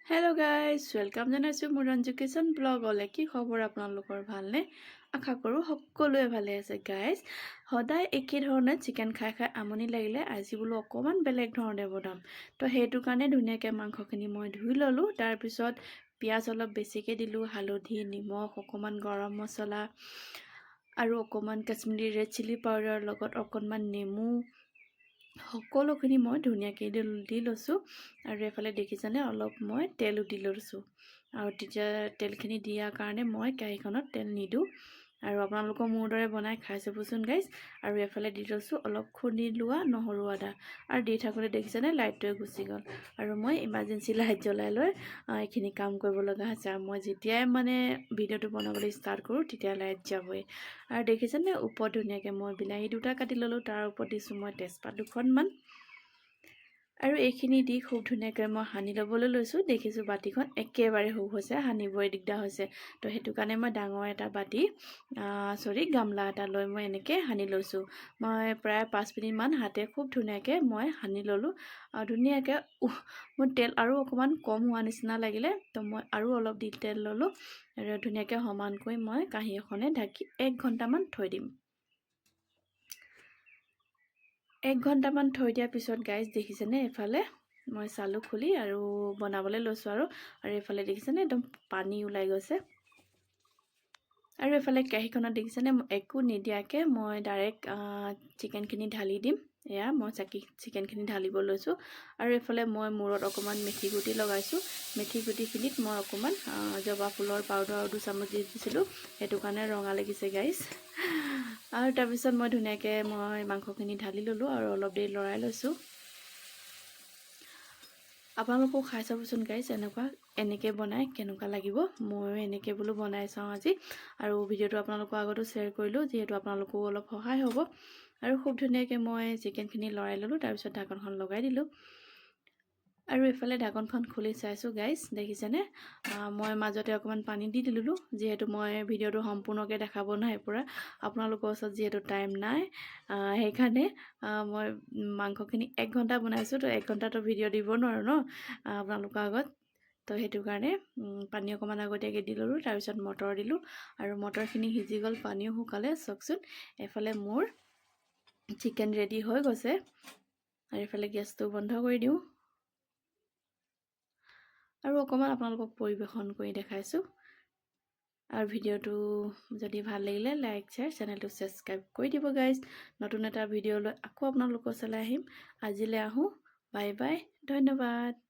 Hello' guys welcome জনাইছোঁ মোৰ Ranju kitchen ব্লগলৈ। কি খবৰ আপোনালোকৰ, ভালনে? আশা কৰোঁ সকলোৱে ভালে আছে। গাইজ সদায় একে ধৰণে চিকেন খাই খাই আমনি লাগিলে আজি বোলো অকণমান বেলেগ ধৰণে বনাম। তো সেইটো কাৰণে ধুনীয়াকৈ মাংসখিনি মই ধুই ল'লোঁ। তাৰপিছত পিঁয়াজ অলপ বেছিকৈ দিলোঁ, হালধি, নিমখ, অকণমান গৰম মছলা আৰু অকণমান কাশ্মীৰী ৰেড চিলি পাউডাৰৰ লগত অকণমান নেমু সকলোখিনি মই ধুনীয়াকৈ দি লৈছোঁ। আৰু এফালে দেখিছেনে অলপ মই তেলো দি লৈছোঁ। আৰু তেতিয়া তেলখিনি দিয়াৰ কাৰণে মই কেৰাহীখনত তেল নিদিওঁ। আৰু আপোনালোকৰ মোৰ দৰে বনাই খাই চাবচোন গাইজ। আৰু এফালে দি লৈছোঁ অলপ খুন্দি লোৱা নহৰু আদা। আৰু দি থাকোঁতে দেখিছেনে লাইটটোৱে গুচি গ'ল। আৰু মই ইমাৰ্জেঞ্চি লাইট জ্বলাই লৈ এইখিনি কাম কৰিব লগা হৈছে। আৰু মই যেতিয়াই মানে ভিডিঅ'টো বনাবলৈ ষ্টাৰ্ট কৰোঁ তেতিয়া লাইট যাবই। আৰু দেখিছেনে ওপৰত ধুনীয়াকৈ মই বিলাহী দুটা কাটি ল'লোঁ, তাৰ ওপৰত দিছোঁ মই তেজপাত দুখনমান। আৰু এইখিনি দি খুব ধুনীয়াকৈ মই সানি ল'বলৈ লৈছোঁ। দেখিছোঁ বাতিখন একেবাৰে সৰু হৈছে, সানিবই দিগদাৰ হৈছে। তো সেইটো কাৰণে মই ডাঙৰ এটা বাতি গামলা এটা লৈ মই এনেকৈ সানি লৈছোঁ। মই প্ৰায় 5 মিনিটমান হাতে খুব ধুনীয়াকৈ মই সানি ল'লোঁ। আৰু ধুনীয়াকৈ মোৰ তেল আৰু অকণমান কম হোৱা নিচিনা লাগিলে, তো মই আৰু অলপ দি তেল ল'লোঁ। আৰু ধুনীয়াকৈ সমানকৈ মই কাঁহী এখনে ঢাকি 1 ঘণ্টামান থৈ দিম। 1 ঘণ্টামান থৈ দিয়াৰ পিছত গাইজ দেখিছেনে এফালে মই চালোঁ খুলি আৰু বনাবলৈ লৈছোঁ। আৰু এইফালে দেখিছেনে একদম পানী ওলাই গৈছে। আৰু এইফালে কেৰাহীখনত দেখিছেনে একো নিদিয়াকৈ মই ডাইৰেক্ট চিকেনখিনি ঢালি দিম। এয়া মই চিকেনখিনি ঢালিব লৈছোঁ। আৰু এইফালে মই মূৰত অকণমান মেথি গুটি লগাইছোঁ। মেথি গুটিখিনিত মই অকণমান জবা ফুলৰ পাউডাৰ 2 চামুচ দি দিছিলোঁ, সেইটো কাৰণে ৰঙা লাগিছে গাইজ। আৰু তাৰপিছত মই ধুনীয়াকৈ মাংসখিনি ঢালি ল'লোঁ আৰু অলপ দেৰি লৰাই লৈছোঁ। আপোনালোকেও খাই চাবচোন গাইজ, এনেকৈ বনাই কেনেকুৱা লাগিব। ময়ো এনেকৈ বোলো বনাই চাওঁ আজি। আৰু ভিডিঅ'টো আপোনালোকৰ আগতো শ্বেয়াৰ কৰিলোঁ, যিহেতু আপোনালোকৰো অলপ সহায় হ'ব। আৰু খুব ধুনীয়াকৈ মই চিকেনখিনি লৰাই ল'লোঁ, তাৰপিছত ঢাকনখন লগাই দিলোঁ। আৰু এইফালে ঢাকনখন খুলি চাইছোঁ গাইজ, দেখিছেনে মই মাজতে অকণমান পানী দি দিলোঁ, যিহেতু মই ভিডিঅ'টো সম্পূৰ্ণকৈ দেখাব নাই পৰা। আপোনালোকৰ ওচৰত যিহেতু টাইম নাই, সেইকাৰণে মই মাংসখিনি 1 ঘণ্টা বনাইছোঁ। তো 1 ঘণ্টাতো ভিডিঅ' দিব নোৱাৰোঁ ন আপোনালোকৰ আগত। তো সেইটো কাৰণে পানী অকণমান আগতীয়াকৈ দি ল'লোঁ, তাৰপিছত মটৰ দিলোঁ। আৰু মটৰখিনি সিজি গ'ল, পানীও শুকালে। চাওকচোন এফালে মোৰ চিকেন ৰেডি হৈ গৈছে। আৰু এইফালে গেছটো বন্ধ কৰি দিওঁ। আৰু অকণমান আপোনালোকক পৰিৱেশন কৰি দেখাইছোঁ। আৰু ভিডিঅ'টো যদি ভাল লাগিলে লাইক, শ্বেয়াৰ, চেনেলটো ছাবস্ক্ৰাইব কৰি দিব গাইজ। নতুন এটা ভিডিঅ' লৈ আকৌ আপোনালোকৰ ওচৰলৈ আহিম। আজিলৈ আহোঁ, বাই বাই, ধন্যবাদ।